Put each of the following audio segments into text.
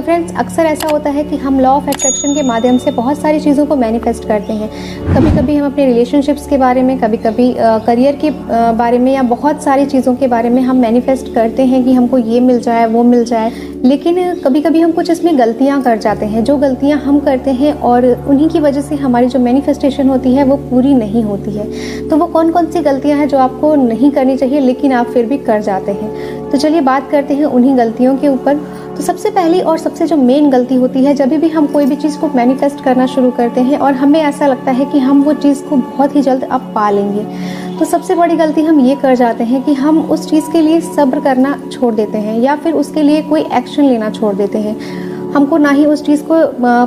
तो फ्रेंड्स, अक्सर ऐसा होता है कि हम लॉ ऑफ अट्रैक्शन के माध्यम से बहुत सारी चीज़ों को मैनिफेस्ट करते हैं। कभी कभी हम अपने रिलेशनशिप्स के बारे में, कभी कभी करियर के बारे में, या बहुत सारी चीज़ों के बारे में हम मैनिफेस्ट करते हैं कि हमको ये मिल जाए, वो मिल जाए। लेकिन कभी कभी हम कुछ इसमें गलतियाँ कर जाते हैं। जो गलतियाँ हम करते हैं और उन्हीं की वजह से हमारी जो मैनिफेस्टेशन होती है वो पूरी नहीं होती है। तो वो कौन कौन सी गलतियाँ हैं जो आपको नहीं करनी चाहिए लेकिन आप फिर भी कर जाते हैं? तो चलिए बात करते हैं उन्हीं गलतियों के ऊपर। तो सबसे पहली और सबसे जो मेन गलती होती है, जब भी हम कोई भी चीज़ को मैनिफेस्ट करना शुरू करते हैं और हमें ऐसा लगता है कि हम वो चीज़ को बहुत ही जल्द अब पा लेंगे, तो सबसे बड़ी गलती हम ये कर जाते हैं कि हम उस चीज़ के लिए सब्र करना छोड़ देते हैं या फिर उसके लिए कोई एक्शन लेना छोड़ देते हैं। हमको ना ही उस चीज़ को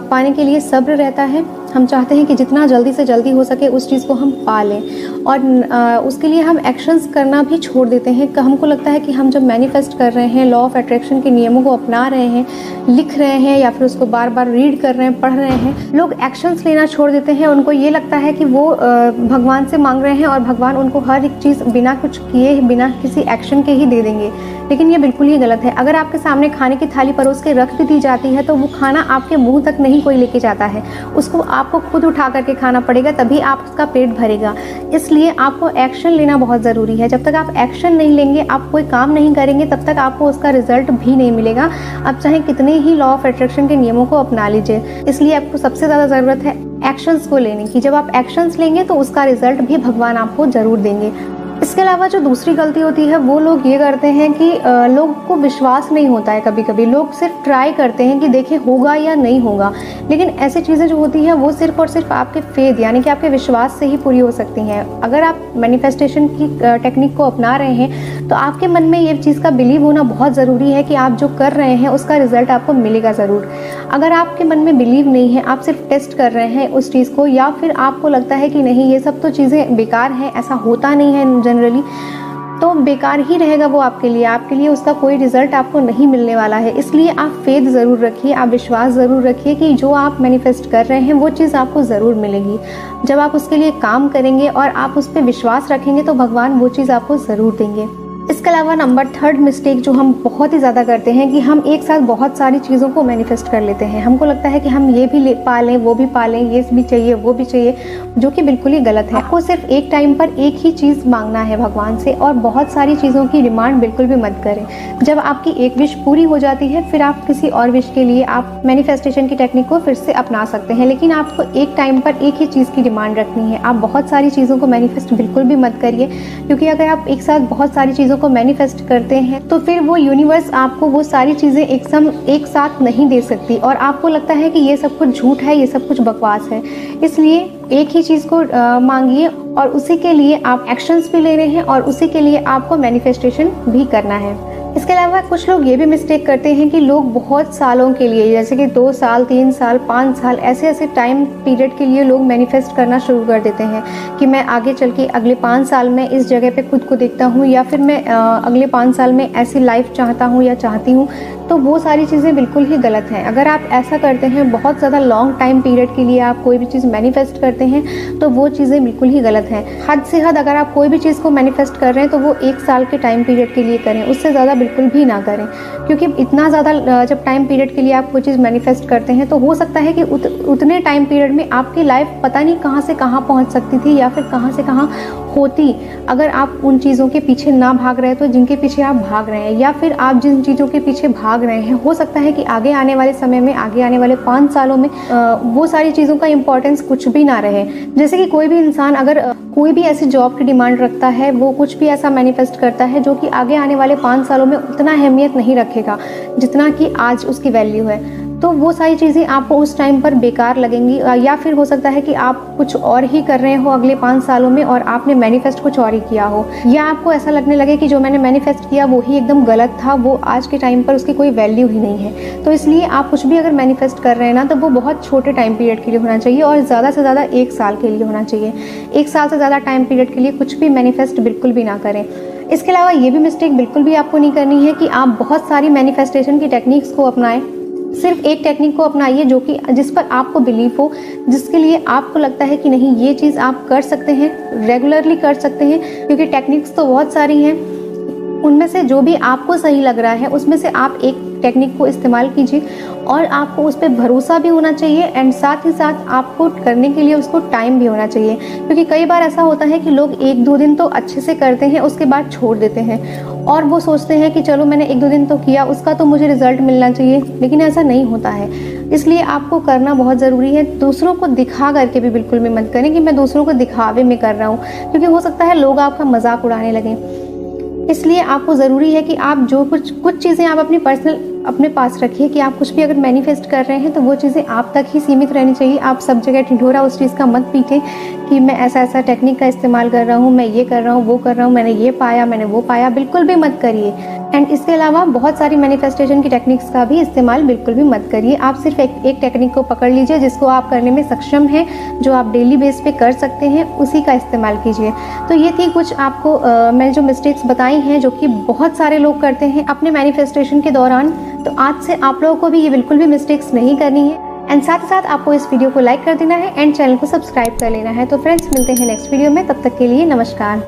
पाने के लिए सब्र रहता है। हम चाहते हैं कि जितना जल्दी से जल्दी हो सके उस चीज़ को हम पा लें, और उसके लिए हम एक्शंस करना भी छोड़ देते हैं। हमको लगता है कि हम जब मैनिफेस्ट कर रहे हैं, लॉ ऑफ अट्रैक्शन के नियमों को अपना रहे हैं, लिख रहे हैं या फिर उसको बार बार रीड कर रहे हैं, पढ़ रहे हैं, लोग एक्शंस लेना छोड़ देते हैं। उनको ये लगता है कि वो भगवान से मांग रहे हैं और भगवान उनको हर एक चीज़ बिना कुछ किए, बिना किसी एक्शन के ही दे देंगे। लेकिन ये बिल्कुल ही गलत है। अगर आपके सामने खाने की थाली परोस के रख भी दी जाती है तो वो खाना आपके मुंह तक नहीं कोई लेके जाता है, उसको आपको खुद उठा करके खाना पड़ेगा, तभी आप उसका पेट भरेगा। इसलिए आपको एक्शन लेना बहुत ज़रूरी है। जब तक आप एक्शन नहीं लेंगे, आप कोई काम नहीं करेंगे, तब तक आपको उसका रिजल्ट भी नहीं मिलेगा। आप चाहे कितने ही लॉ ऑफ अट्रैक्शन के नियमों को अपना लीजिए। इसलिए आपको सबसे ज़्यादा ज़रूरत है एक्शंस को लेने की। जब आप एक्शंस लेंगे तो उसका रिजल्ट भी भगवान आपको ज़रूर देंगे। इसके अलावा जो दूसरी गलती होती है वो लोग ये करते हैं कि लोगों को विश्वास नहीं होता है। कभी कभी लोग सिर्फ ट्राई करते हैं कि देखें होगा या नहीं होगा, लेकिन ऐसी चीज़ें जो होती हैं वो सिर्फ और सिर्फ आपके फेथ यानी कि आपके विश्वास से ही पूरी हो सकती हैं। अगर आप मैनिफेस्टेशन की टेक्निक को अपना रहे हैं तो आपके मन में ये चीज़ का बिलीव होना बहुत ज़रूरी है कि आप जो कर रहे हैं उसका रिजल्ट आपको मिलेगा ज़रूर। अगर आपके मन में बिलीव नहीं है, आप सिर्फ टेस्ट कर रहे हैं उस चीज़ को, या फिर आपको लगता है कि नहीं ये सब तो चीज़ें बेकार हैं, ऐसा होता नहीं है जनरली, तो बेकार ही रहेगा वो आपके लिए उसका कोई रिजल्ट आपको नहीं मिलने वाला है। इसलिए आप फेथ ज़रूर रखिए, आप विश्वास ज़रूर रखिए कि जो आप मैनिफेस्ट कर रहे हैं वो चीज़ आपको ज़रूर मिलेगी। जब आप उसके लिए काम करेंगे और आप उस पर विश्वास रखेंगे तो भगवान वो चीज़ आपको ज़रूर देंगे। इसके अलावा नंबर 3 मिस्टेक जो हम बहुत ही ज़्यादा करते हैं कि हम एक साथ बहुत सारी चीज़ों को मैनिफेस्ट कर लेते हैं। हमको लगता है कि हम ये भी पा लें, वो भी पा लें, ये भी चाहिए, वो भी चाहिए, जो कि बिल्कुल ही गलत है। आपको सिर्फ एक टाइम पर एक ही चीज़ मांगना है भगवान से, और बहुत सारी चीज़ों की डिमांड बिल्कुल भी मत करें। जब आपकी एक विश पूरी हो जाती है फिर आप किसी और विश के लिए आप मैनिफेस्टेशन की टेक्निक को फिर से अपना सकते हैं, लेकिन आपको एक टाइम पर एक ही चीज़ की डिमांड रखनी है। आप बहुत सारी चीज़ों को मैनिफेस्ट बिल्कुल भी मत करिए, क्योंकि अगर आप एक साथ बहुत सारी चीज़ों को मैनिफेस्ट करते हैं तो फिर वो यूनिवर्स आपको वो सारी चीज़ें एक साथ नहीं दे सकती, और आपको लगता है कि ये सब कुछ झूठ है, ये सब कुछ बकवास है। इसलिए एक ही चीज़ को मांगिए, और उसी के लिए आप एक्शंस भी ले रहे हैं और उसी के लिए आपको मैनिफेस्टेशन भी करना है। इसके अलावा कुछ लोग ये भी मिस्टेक करते हैं कि लोग बहुत सालों के लिए, जैसे कि 2 साल, 3 साल, 5 साल, ऐसे टाइम पीरियड के लिए लोग मैनिफेस्ट करना शुरू कर देते हैं कि मैं आगे चल के अगले 5 साल में इस जगह पे खुद को देखता हूँ, या फिर मैं अगले 5 साल में ऐसी लाइफ चाहता हूँ या चाहती हूँ। तो वो सारी चीज़ें बिल्कुल ही गलत हैं। अगर आप ऐसा करते हैं, बहुत ज़्यादा लॉन्ग टाइम पीरियड के लिए आप कोई भी चीज़ मैनिफेस्ट करते हैं, तो वो चीज़ें बिल्कुल ही गलत हैं। हद से हद अगर आप कोई भी चीज़ को मैनिफेस्ट कर रहे हैं तो वो 1 साल के टाइम पीरियड के लिए करें, उससे ज़्यादा बिल्कुल भी ना करें। क्योंकि इतना ज़्यादा जब टाइम पीरियड के लिए आप कोई चीज़ मैनिफेस्ट करते हैं तो हो सकता है कि उतने टाइम पीरियड में आपकी लाइफ पता नहीं कहाँ से कहाँ पहुँच सकती थी, या फिर कहाँ से कहाँ होती, अगर आप उन चीज़ों के पीछे ना भाग रहे तो जिनके पीछे आप भाग रहे हैं, या फिर आप जिन चीज़ों के पीछे भाग रहे हैं, हो सकता है कि आगे आने वाले समय में, आगे आने वाले 5 सालों में वो सारी चीज़ों का इम्पोर्टेंस कुछ भी ना रहे। जैसे कि कोई भी इंसान अगर कोई भी ऐसी जॉब की डिमांड रखता है, वो कुछ भी ऐसा मैनिफेस्ट करता है जो कि आगे आने वाले 5 सालों में उतना अहमियत नहीं रखेगा जितना कि आज उसकी वैल्यू है, तो वो सारी चीज़ें आपको उस टाइम पर बेकार लगेंगी। या फिर हो सकता है कि आप कुछ और ही कर रहे हो अगले 5 सालों में और आपने मैनिफेस्ट कुछ और ही किया हो, या आपको ऐसा लगने लगे कि जो मैंने मैनिफेस्ट किया वो ही एकदम गलत था, वो आज के टाइम पर उसकी कोई वैल्यू ही नहीं है। तो इसलिए आप कुछ भी अगर मैनिफेस्ट कर रहे हैं ना, तो वो बहुत छोटे टाइम पीरियड के लिए होना चाहिए, और ज़्यादा से ज़्यादा 1 साल के लिए होना चाहिए। 1 साल से ज़्यादा टाइम पीरियड के लिए कुछ भी मैनिफेस्ट बिल्कुल भी ना करें। इसके अलावा ये भी मिस्टेक बिल्कुल भी आपको नहीं करनी है कि आप बहुत सारी मैनिफेस्टेशन की टेक्निक्स को अपनाएं। सिर्फ एक टेक्निक को अपनाइए जो कि जिस पर आपको बिलीव हो, जिसके लिए आपको लगता है कि नहीं ये चीज़ आप कर सकते हैं, रेगुलरली कर सकते हैं, क्योंकि टेक्निक्स तो बहुत सारी हैं। उनमें से जो भी आपको सही लग रहा है उसमें से आप एक टेक्निक को इस्तेमाल कीजिए और आपको उस पे भरोसा भी होना चाहिए एंड साथ ही साथ आपको करने के लिए उसको टाइम भी होना चाहिए। क्योंकि कई बार ऐसा होता है कि लोग 1-2 दिन तो अच्छे से करते हैं, उसके बाद छोड़ देते हैं और वो सोचते हैं कि चलो मैंने 1-2 दिन तो किया, उसका तो मुझे रिजल्ट मिलना चाहिए, लेकिन ऐसा नहीं होता है। इसलिए आपको करना बहुत ज़रूरी है। दूसरों को दिखा करके भी बिल्कुल भी मत करें कि मैं दूसरों को दिखावे में कर रहा हूँ, क्योंकि हो सकता है लोग आपका मजाक उड़ाने लगें। इसलिए आपको ज़रूरी है कि आप जो कुछ चीज़ें आप अपनी पर्सनल अपने पास रखिए कि आप कुछ भी अगर मैनिफेस्ट कर रहे हैं तो वो चीज़ें आप तक ही सीमित रहनी चाहिए। आप सब जगह ढिढोरा उस चीज़ का मत पीटें कि मैं ऐसा ऐसा टेक्निक का इस्तेमाल कर रहा हूँ, मैं ये कर रहा हूँ, वो कर रहा हूँ, मैंने ये पाया, मैंने वो पाया, बिल्कुल भी मत करिए। एंड इसके अलावा बहुत सारी मैनिफेस्टेशन की टेक्निक्स का भी इस्तेमाल बिल्कुल भी मत करिए। आप सिर्फ एक टेक्निक को पकड़ लीजिए जिसको आप करने में सक्षम हैं, जो आप डेली बेस पे कर सकते हैं, उसी का इस्तेमाल कीजिए। तो ये थी कुछ आपको मैंने जो मिस्टेक्स बताई हैं जो कि बहुत सारे लोग करते हैं अपने मैनिफेस्टेशन के दौरान। तो आज से आप लोगों को भी ये बिल्कुल भी मिस्टेक्स नहीं करनी है एंड साथ ही साथ आपको इस वीडियो को लाइक कर देना है एंड चैनल को सब्सक्राइब कर लेना है। तो फ्रेंड्स, मिलते हैं नेक्स्ट वीडियो में, तब तक के लिए नमस्कार।